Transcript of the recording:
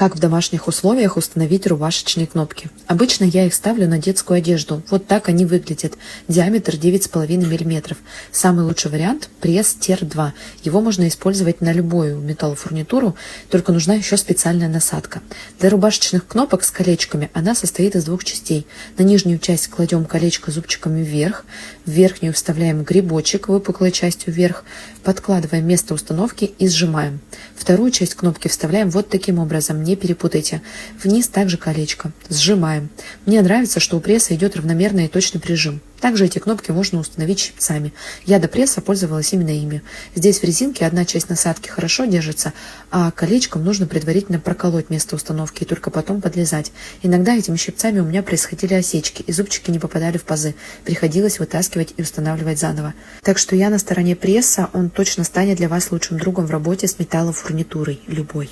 Как в домашних условиях установить рубашечные кнопки? Обычно я их ставлю на детскую одежду. Вот так они выглядят. Диаметр 9,5 мм. Самый лучший вариант – пресс ТЕР-2. Его можно использовать на любую металлофурнитуру, только нужна еще специальная насадка. Для рубашечных кнопок с колечками она состоит из двух частей. На нижнюю часть кладем колечко зубчиками вверх, в верхнюю вставляем грибочек выпуклой частью вверх, подкладываем место установки и сжимаем. Вторую часть кнопки вставляем вот таким образом, не перепутайте. Вниз также колечко. Сжимаем. Мне нравится, что у пресса идет равномерный и точный прижим. Также эти кнопки можно установить щипцами. Я до пресса пользовалась именно ими. Здесь в резинке одна часть насадки хорошо держится, а колечком нужно предварительно проколоть место установки и только потом подлезать. Иногда этими щипцами у меня происходили осечки, и зубчики не попадали в пазы. Приходилось вытаскивать и устанавливать заново. Так что я на стороне пресса, он точно станет для вас лучшим другом в работе с металлофурнитурой, любой.